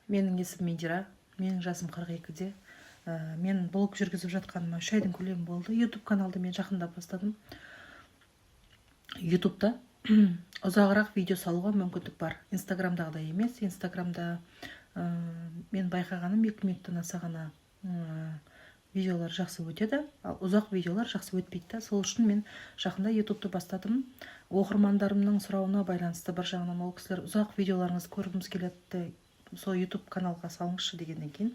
Менің есімім Индира, менің жасым 42-де. Мен блог жүргізіп жатқаныма 3 айдың көлемі болды. YouTube каналды мен жақында бастадым. YouTube'да ұзағырақ видео салуға мүмкіндік бар. Инстаграмдағыдай емес. Инстаграмда мен байқағаным 2 минуттан аса ғана видеолар жақсы өтеді, ал ұзақ видеолар жақсы өтпейді. Сол үшін мен жақында YouTube'ды бастадым. Оқырмандарымның сұрауына байланысты бір жағынан ол кісілер ұзақ видеоларыңызды көргіміз келеді, сол YouTube каналға салыңызшы дегеннен кейін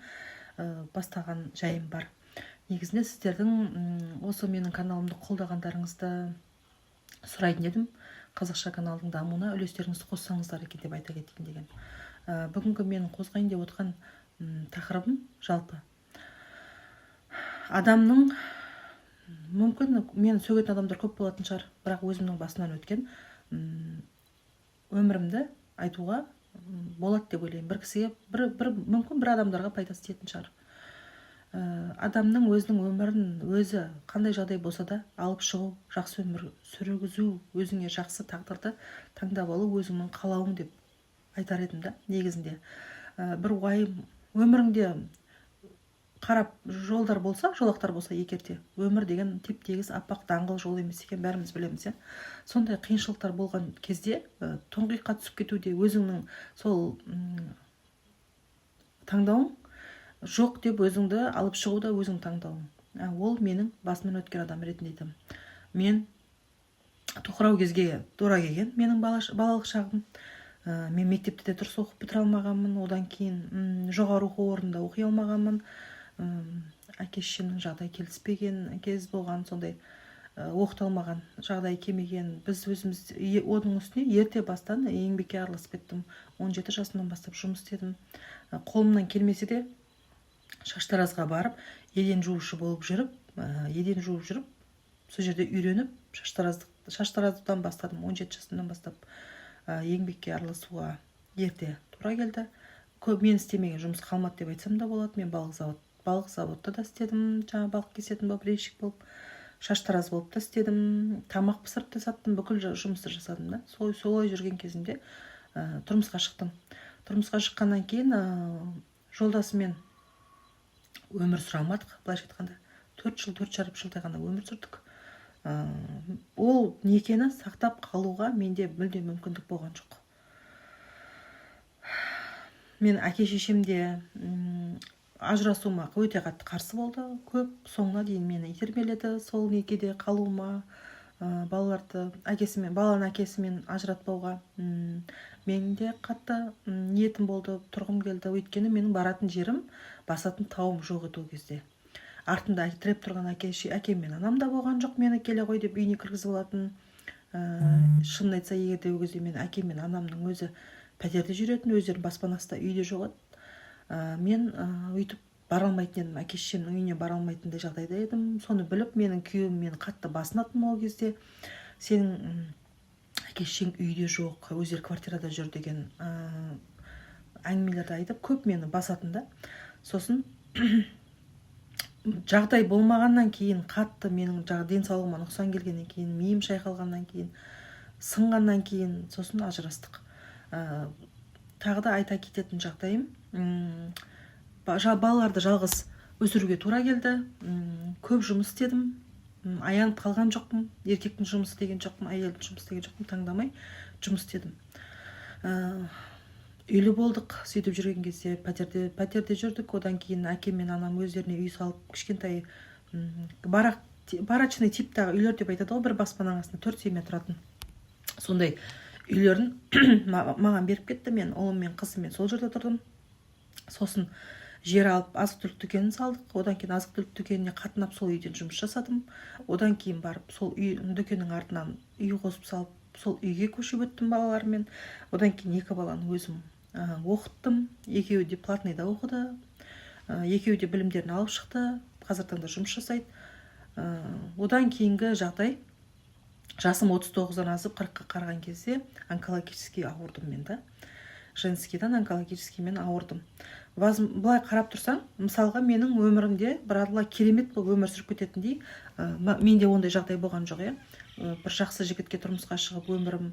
бастаған жайым бар. Негізінде сіздердің осы менің каналымды қолдағандарыңызды сұрайтын едім. Қазақша каналдың дамуына үлестеріңізді қоссаңыздар екен деп айта кетейін деген. Бүгінгі менің қозғайын деп отқан тақырыбым жалпы адамның, мүмкін мен сөгетін адамдар көп болатын шығар, бірақ өзімнің басынан өткен өмірімді айтуға болады деп ойлаймын. Бір кісіге, мүмкін бір адамдарға пайдасы тиетін шығар. Адамның өзінің өмірін өзі қандай жағдай болса да алып шығу, жақсы өмір сүргізу, өзіңе жақсы тағдырды таңдап алу өзіңнің қалауың деп айтар едім да. Негізінде бір уайым, өміріңде қарап жолдар болса, жолақтар болса, егерде өмір деген теп-тегіс аппақ даңғыл жол емес екен, бәріміз білеміз. Сондай қиыншылықтар болған кезде тұңғиыққа түсіп кетуде өзіңнің сол таңдауың жоқ деп өзіңді алып шығуда өзің таңдауың. Ол менің басымнан өткен адам ретінде айтамын. Мен тоқырау кезге тура келген менің балалық шағым. Мен мектепте де дұрыс оқып бітіре алмағанмын, одан кейін жоғары оқу орнында оқи алмағанмын. Әке-шешемнің жағдай келіспеген кез болған, сондай оқытылмаған, жағдай келмеген. Біз өзіміз оның үстіне ерте бастан еңбекке араласып кеттім. 17 жасымнан бастап жұмыс істедім. Қолымнан келмесе де шаштаразға барып, еден жуушы болып жүріп, сол жерде үйреніп, шаштараздан бастадым. 17 жасымнан бастап еңбекке араласуға ерте тура келді. Мен істемеген жұмыс қалмады деп айтсам да болады. Мен балық заводта да істедім, жаңа балық кесетін болып, рейщик болып, шаштараз болып та істедім, тамақ пісіріп те саттым, бүкіл жұмысты жасадым да. Солай жүрген кезімде тұрмысқа шықтым. Тұрмысқа шыққаннан кейін жолдасымен өмір сұрамадық, былайша айтқанда 4,5 жылдай ғана өмір сүрдік. Ол некені сақтап қалуға менде мүлде мүмкіндік болған жоқ. Мен әке-шешемде ажырасуыма өте қатты қарсы болды. Көп соңына дейін мені итермеледі сол некеде қалуыма, баланы әкесімен ажыратпауға. Менің де қатты ниетім болды, тұрғым келді. Өйткені менің баратын жерім, басатын тауым жоқ еді ол кезде. Артында тіреп тұрған әкем мен анам да болған жоқ, мені келе ғой деп үйіне кіргізіп алатын. Шынын айтса, егерде ол кезде мен әкем мен анамның өзі пәтерде жүретін, өздерінің баспанасы да үйде жоқ еді. Мен өйтіп бара алмайтын едім, әке-шешемнің үйіне бара алмайтындай жағдайда едім. Соны біліп, менің күйеуім мені қатты басынатын ол кезде. Сенің әке-шешең үйде жоқ, өздері квартирада жүр деген әңгімелерді айтып, көп мені басатын да. Сосын жағдай болмағаннан кейін, қатты менің денсаулығыма нұқсан келгеннен кейін, миым шайқалғаннан кейін, сынғаннан кейін, сосын ажырастық. Тағы да айта кететін жағдайым, балаларды жалғыз өсіруге тура келді. Көп жұмыс істедім, аянып қалған жоқпын. Еркектің жұмысы деген жоқпын, әйелдің жұмысы деген жоқпын, таңдамай жұмыс істедім. Үйлі болдық, сөйтіп жүрген кезде пәтерде жүрдік. Одан кейін әкем мен анам өздеріне үй салып, кішкентай барачный типтағы үйлер деп айтады ғой, бір баспананың астында 4 семья тұратын. Сондай үйлерін маған беріп кетті. Мен ұлым мен қызыммен сол жерде тұрдым. Сосын жер алып азық-түлік дүкенін салдық. Одан кейін азық-түлік дүкеніне қатынап сол үйден жұмыс жасадым. Одан кейін барып сол дүкеннің артынан үй қосып салып, сол үйге көшіп өттім балалармен. Одан кейін 2 баланы өзім оқыттым. Екеуі де платныйда оқыды. Екеуі де білімдерін алып шықты. Қазір таңда жұмыс жасайды. Одан кейінгі жағдай, жасым 39-дан асып 40-қа қараған кезде онкологический ауырдым мен да. Женскийдан онкологическиймен ауырдым. Бұлай қарап тұрсаң, мысалға менің өмірімде бір Алла керемет болып өмір сүріп кететіндей, менде ондай жағдай болған жоқ. Бір жақсы жігітке тұрмысқа шығып өмірім,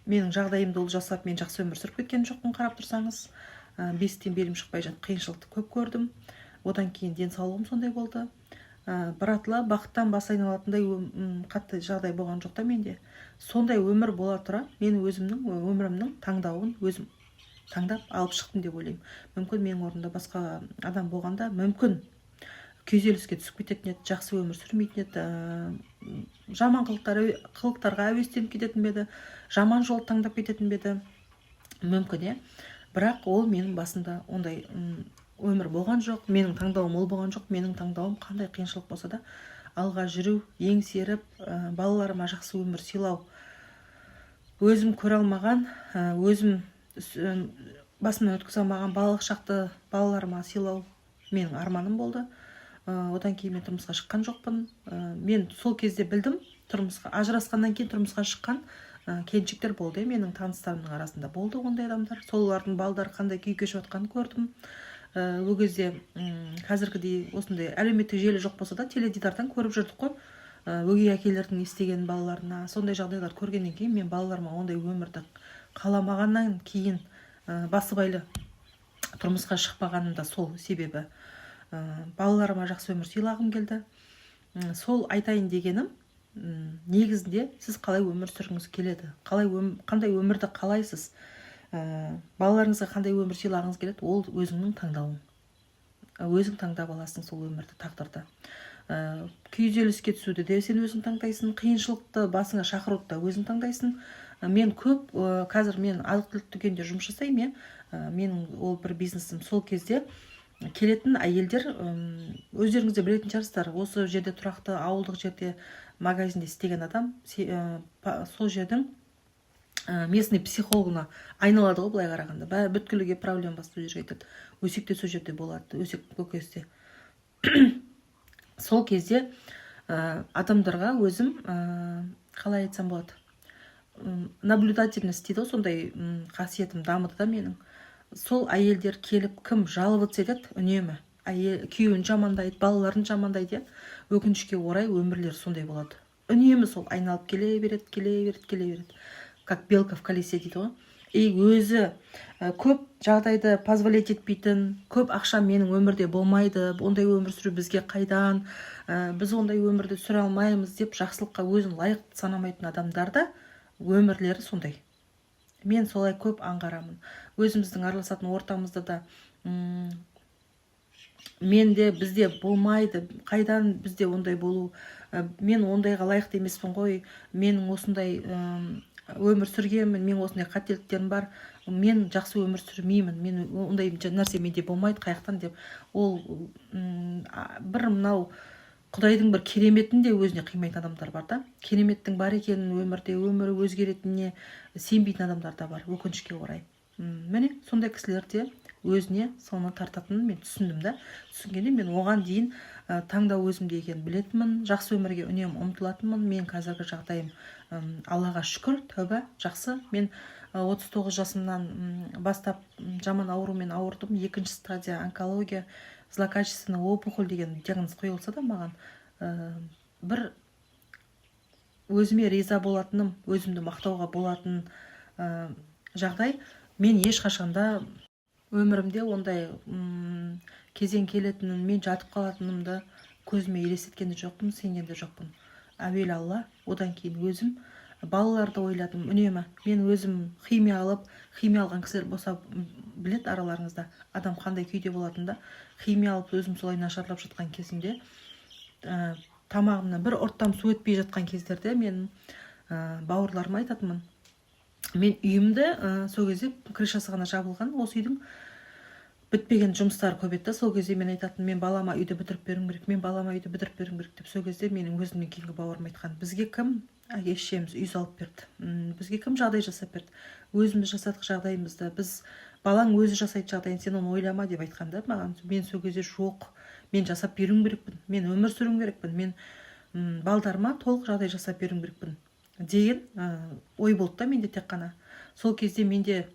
менің жағдайымды ол жасап, мен жақсы өмір сүріп кеткен жоқпын қарап тұрсаңыз. бесіктен белім шықпай жатып қиыншылықты көп көрдім. Одан кейін денсаулығым сондай болды. Біратыла бақыттан бас айналатындай қатты жағдай болған жоқ та менде. Сондай өмір бола тұра мен өзімнің өмірімнің таңдауын өзім таңдап алып шықтым деп ойлаймын. Мүмкін менің орнымда басқа адам болғанда мүмкін күйзеліске түсіп кететін еді, жақсы өмір сүрмейтін еді, жаман қылықтарға әуестеніп кететін беді, жаман жол таңдап кететін беді, мүмкін. Бірақ ол менің басында ондай өмір болған жоқ, менің таңдауым ол болған жоқ. Менің таңдауым қандай қиыншылық болса да алға жүру, еңсеріп, балаларыма жақсы өмір сыйлау, өзім көре алмаған, өзім басымнан өткізе алмаған балалық шақты балаларыма сыйлау менің арманым болды. Одан кейін мен тұрмысқа шыққан жоқпын. Мен сол кезде білдім, ажырасқаннан кейін тұрмысқа шыққан келіншектер болды. Менің таныстарымның арасында болды ондай адамдар. Солардың балдары қандай күй кешіп жатқанын көрдім. Ол кезде қазіргідей осындай әлеуметтік желі жоқ болса да теледидардан көріп жүрдік қой. Өгей әкелердің естеген балаларына сондай жағдайлар көргеннен кейін мен балаларыма ондай өмірді қаламағаннан кейін басыбайлы тұрмысқа шықпағаным да сол себебі. Балаларыма жақсы өмір сыйлағым келді. Сол айтайын дегенім, негізінде сіз қалай өмір сүргіңіз келеді, қандай өмірді қалайсыз, балаларыңызға қандай өмір сыйлағыңыз келеді, ол өзіңнің таңдауың. Өзің таңдап аласың сол өмірді, тағдырды. Күйзеліске түсуді де сен өзің таңдайсың, қиыншылықты басыңа шақыруды да өзің таңдайсың. Мен қазір мен азық-түлік дүкенінде жұмыс жасаймын. Менің ол бір бизнесім. Сол кезде келетін әйелдер, өздеріңіз де білетін шығарсыздар, осы жерде тұрақты ауылдық жерде магазинде істеген адам сол жердің местный психологына айналады ғой, былай қарағанда. Бүткіліге проблема бар, сол жерге айтады. Өсек те сол жерде болады, өсек көкесте. Сол кезде адамдарға өзім қалай айтсам болады, наблюдательность дейді, сондай қасиетім дамыды да менің. Сол әйелдер келіп кім жаловаться етеді үнемі, күйеуін жамандайды, балаларын жамандайды, өкінішке орай өмірлері сондай болады. Үнемі сол айналып келе береді, как белка в колесе дейді ғой. Өзі көп жағдайды позволять етпейтін, көп ақша менің өмірде болмайды, ондай өмір сүру бізге қайдан, біз ондай өмірді сүре алмаймыз деп жақсылыққа өзін лайық санамайтын адамдарда өмірлері сондай. Мен солай көп аңғарамын. Өзіміздің араласатын ортамызда да менде бізде болмайды, қайдан бізде ондай болу, мен ондайға лайықты емеспін ғой, менің осындай өмір сүргенмін, мен осындай қателіктерім бар, мен жақсы өмір сүрмеймін, мен ондай нәрсе менде болмайды, қаяқтан деп. Ол бір мынау Құдайдың бір кереметін де өзіне қимайтын адамдар бар да. Кереметтің бар екенін өмірде, өмірі өзгеретініне сенбейтін адамдар да бар, өкінішке орай. Міне сондай кісілер де өзіне соны тартатынын мен түсіндім да. Түсінгенде мен оған дейін таңдау өзімде екенін білетінмін, жақсы өмірге үнемі ұмтылатынмын. Мен қазіргі жағдайым Аллаға шүкір, тәуба, жақсы. Мен 39 жасымнан бастап жаман аурумен ауырдым. 2-ші стадия онкология, злокачественный опухоль деген диагноз қойылса да маған бір өзіме риза болатыным, өзімді мақтауға болатын жағдай. Мен ешқашанда өмірімде ондай кезең келетінін, мен жатып қалатынымды көзіме елестеткен де жоқпын, сенген де жоқпын. Әуелі Алла, одан кейін өзім балаларды ойладым үнемі. Мен өзім химия алған кісілер болса білет араларыңызда адам қандай күйде болатында. Химия алып өзім солай нашарлап жатқан кезімде, тамағымнан бір ұрттам су өтпей жатқан кездерде мен бауырларыма айтатынмын. Мен үйімді сол кезде крышасы ғана жабылған, осы үйдің бітпеген жұмыстары көп еді. Сол кезде мен айтатын, мен балама үйді бітіріп беруім керек, мен балама үйді бітіріп беруім керек деп. Сол кезде менің өзімнен кейінгі бауырым айтқан, бізге кім әке-шешеміз үй салып берді, бізге кім жағдай жасап берді, өзіміз жасадық жағдайымызды, біз балаң өзі жасайды жағдайын, сен оны ойлама деп айтқанда маған. Мен сол кезде жоқ, мен жасап беруім керекпін, мен өмір сүруім керекпін, мен балдарыма толық жағдай жасап беруім керекпін деген ой болды да менде. Тек қана сол кезде менде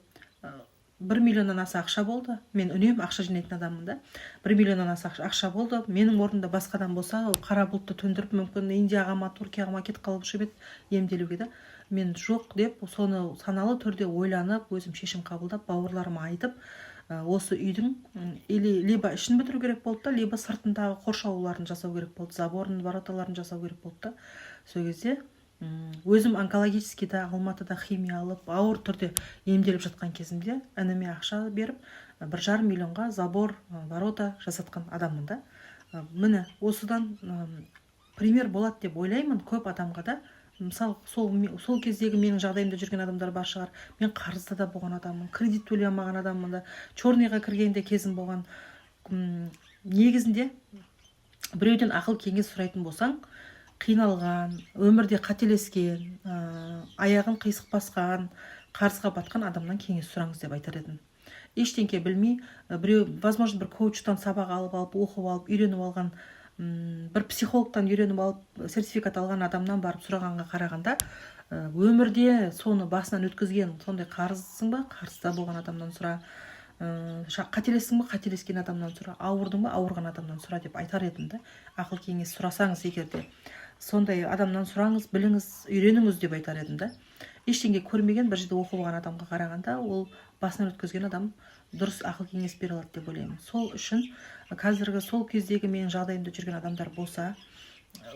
1 миллионнан аса ақша болды. Мен үнемі ақша жинайтын адаммын да. 1 миллионнан аса ақша болды. Менің орнымда басқадан болса, қара бұлтты төндіріп, мүмкін Индияға ма, Түркияға ма кетіп қалып жүріп емделуге да. Мен жоқ деп, соны саналы түрде ойланып, өзім шешім қабылдап, бауырларыма айтып, осы үйдің или либо ішін бітіру керек болды да, либо сыртындағы қоршауларын жасау керек болды, заборын, вороталарын жасау керек болды да. Сол кезде өзім онкологическийда, Алматыда химия алып, ауыр түрде емделіп жатқан кезімде ініме ақша беріп 1,5 миллионға забор, ворота жасатқан адаммын да. Міне осыдан пример болады деп ойлаймын көп адамға да. Мысалы сол кездегі менің жағдайымда жүрген адамдар бар шығар. Мен қарызда да болған адаммын, кредит төлей алмаған адаммын да, черныйға кіргенде кезім болған. Негізінде біреуден ақыл кеңес сұрайтын болсаң, қиналған, өмірде қателескен, аяғын қисық басқан, қарызға батқан адамнан кеңес сұраңыз деп айтар едім. Ештеңке білмей, біреу, возможно, бір коучтан сабақ алып, оқып алып, үйреніп алған, бір психологтан үйреніп алып, сертификат алған адамнан барып сұрағанға қарағанда, өмірде соны басынан өткізген, сондай қарызсың ба, қарызда болған адамнан сұра, қателестің ба, қателескен адамнан сұра, ауырдың ба, ауырған адамнан сұра деп айтар едім да. Ақыл кеңес сұрасаңыз егерде, сондай адамнан сұраңыз, біліңіз, үйреніңіз деп айтар едім да. Ештеңе көрмеген, бір жерде оқып алған адамға қарағанда, ол басынан өткізген адам дұрыс ақыл кеңес бере алады деп ойлаймын. Сол үшін қазіргі сол кездегі менің жағдайымда жүрген адамдар болса,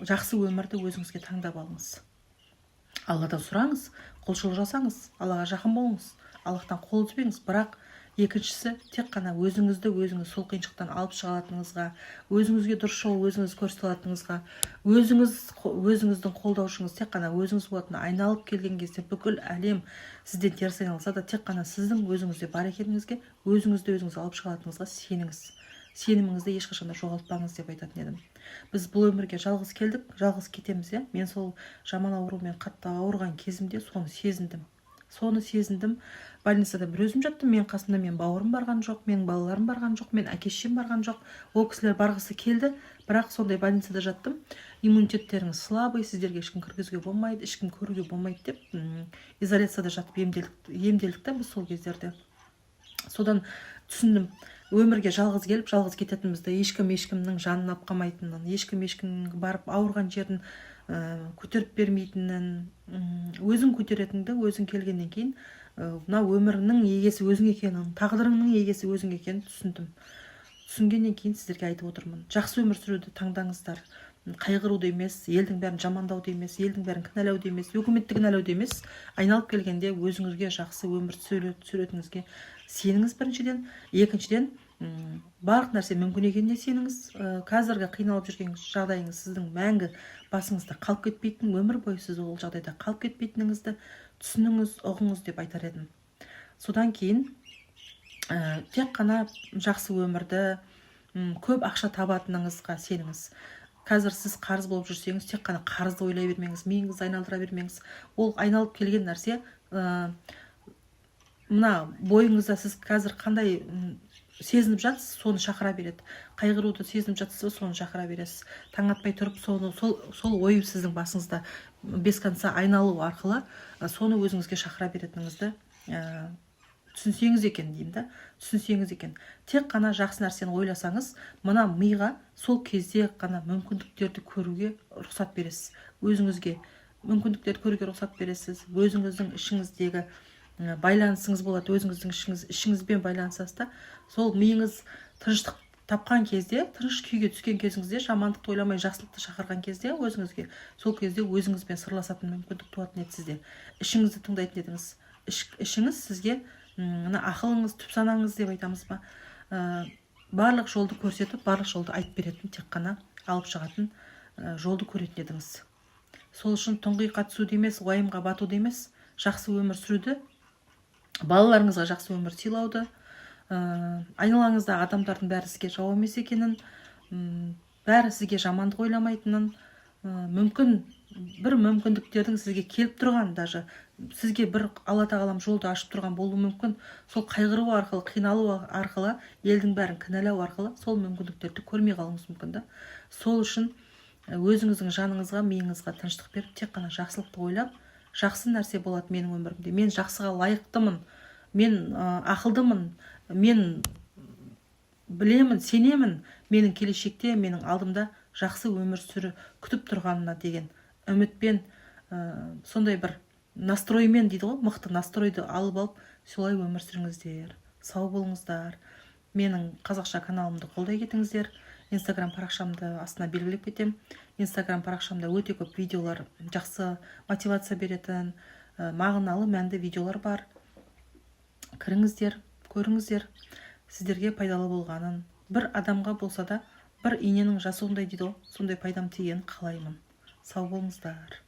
жақсы өмірді өзіңізге таңдап алыңыз. Алладан сұраңыз, құлшылық жасаңыз, Аллаға жақын болыңыз, Аллахтан қол үзбеңіз. Бірақ екіншісі, тек қана өзіңізді өзіңіз сол қиыншылықтан алып шыға алатыныңызға, өзіңізге дұрыс жол өзіңіз көрсете алатыныңызға, өзіңіздің қолдаушыңыз тек қана өзіңіз болатын. Айналып келген кезде бүкіл әлем сізден теріс айналса да, тек қана сіздің өзіңізде бар екеніңізге, өзіңізді өзіңіз алып шыға алатыныңызға сеніңіз. Сеніміңізді ешқашанда жоғалтпаңыз деп айтатын едім. Біз бұл өмірге жалғыз келдік, жалғыз кетеміз. Мен сол жаман аурумен қатты ауырған кезімде соны сезіндім. Больницада бір өзім жаттым, мен қасымда мен бауырым барған жоқ, менің балаларым барған жоқ, мен әке-шешем барған жоқ. Ол кісілер барғысы келді, бірақ сондай больницада жаттым. Иммунитеттеріңіз слабый, сіздерге ешкім кіргізуге болмайды, ешкім көруге болмайды деп изоляцияда жатып емделдік та біз сол кездерде. Содан түсіндім, өмірге жалғыз келіп, жалғыз кететінімізді, ешкімнің жанын апқамайтынын, ешкімнің барып ауырған жерін көтеріп бермейтінін, өзің көтеретінді, өзің келгеннен кейін мына өміріңнің егесі өзің екенін, тағдырыңның егесі өзің екенін түсіндім. Түсінгеннен кейін сіздерге айтып отырмын, жақсы өмір сүруді таңдаңыздар. Қайғыруды емес, елдің бәрін жамандауды емес, елдің бәрін кінәлауды емес, өкіметті кінәлауды емес, айналып келгенде өзіңізге жақсы өмір сүретініңізге сеніңіз біріншіден. Екіншіден, барлық нәрсе мүмкін екеніне сеніңіз. Қазіргі қиналып жүрген жағдайыңыз сіздің мәңгі басыңызда қалып кетпейтін, өмір бойы сіз ол жағдайда қалып кетпейтініңізді түсініңіз, ұғыңыз деп айтар едім. Содан кейін тек қана жақсы өмірді, көп ақша табатыныңызға сеніңіз. Қазір сіз қарыз болып жүрсеңіз, тек қана қарызды ойлай бермеңіз, миыңызды айналдыра бермеңіз. Ол айналып келген нәрсе, мына бойыңызда сіз қазір қандай сезініп жатсыз, соны шақыра береді. Қайғыруды сезініп жатсыз, соны шақыра бересіз. Таң атпай тұрып, сол ой сіздің басыңызда без конца айналу арқылы соны өзіңізге шақыра беретініңізді түсінсеңіз екен деймін да. Түсінсеңіз екен. Тек қана жақсы нәрсені ойласаңыз, мына миға сол кезде қана мүмкіндіктерді көруге рұқсат бересіз. Өзіңізге мүмкіндіктерді көруге рұқсат бересіз. Өзіңіздің ішіңіздегі байланысыңыз болады, өзіңіздің ішіңізбен байланысасыз да. Сол миыңыз тыныштық тапқан кезде, тыныш күйге түскен кезіңізде, жамандықты ойламай жақсылықты шақырған кезде өзіңізге, сол кезде өзіңізбен сырласатын мүмкіндік туатын еді сізде. Ішіңізді тыңдайтын едіңіз. Ішіңіз сізге мына ақылыңыз, түп санаңыз деп айтамыз ба, барлық жолды көрсетіп, барлық жолды айтып беретін, тек қана алып шығатын жолды көретін едіңіз. Сол үшін тұңғиыққа түсуді емес, уайымға батуды емес, жақсы өмір сүруді, балаларыңызға жақсы өмір сыйлауды, айналаңызда адамдардың бәрі сізге жау емес екенін, бәрі сізге жамандық ойламайтынын, мүмкін бір мүмкіндіктердің сізге келіп тұрған, даже сізге бір Алла тағалам жолды ашып тұрған болуы мүмкін. Сол қайғыру арқылы, қиналу арқылы, елдің бәрін кінәлау арқылы сол мүмкіндіктерді көрмей қалуыңыз мүмкін да. Сол үшін өзіңіздің жаныңызға, миыңызға тыныштық беріп, тек қана жақсылықты ойлап, жақсы нәрсе болады менің өмірімде, мен жақсыға лайықтымын, мен ақылдымын, мен білемін, сенемін, менің келешекте, менің алдымда жақсы өмір сүру күтіп тұрғанына деген үмітпен, сондай бір настроймен дейді ғой, мықты настройды алып солай өмір сүріңіздер. сау болыңыздар. Менің қазақша каналымды қолдай кетіңіздер. Инстаграм парақшамды астына белгілеп кетем. Инстаграм парақшамда өте көп видеолар, жақсы мотивация беретін, мағыналы, мәнді видеолар бар. Кіріңіздер, көріңіздер, сіздерге пайдалы болғанын. Бір адамға болса да, бір иненің жасуындай дейді ғой, сондай пайдам тигенін қалаймын. Сау болыңыздар.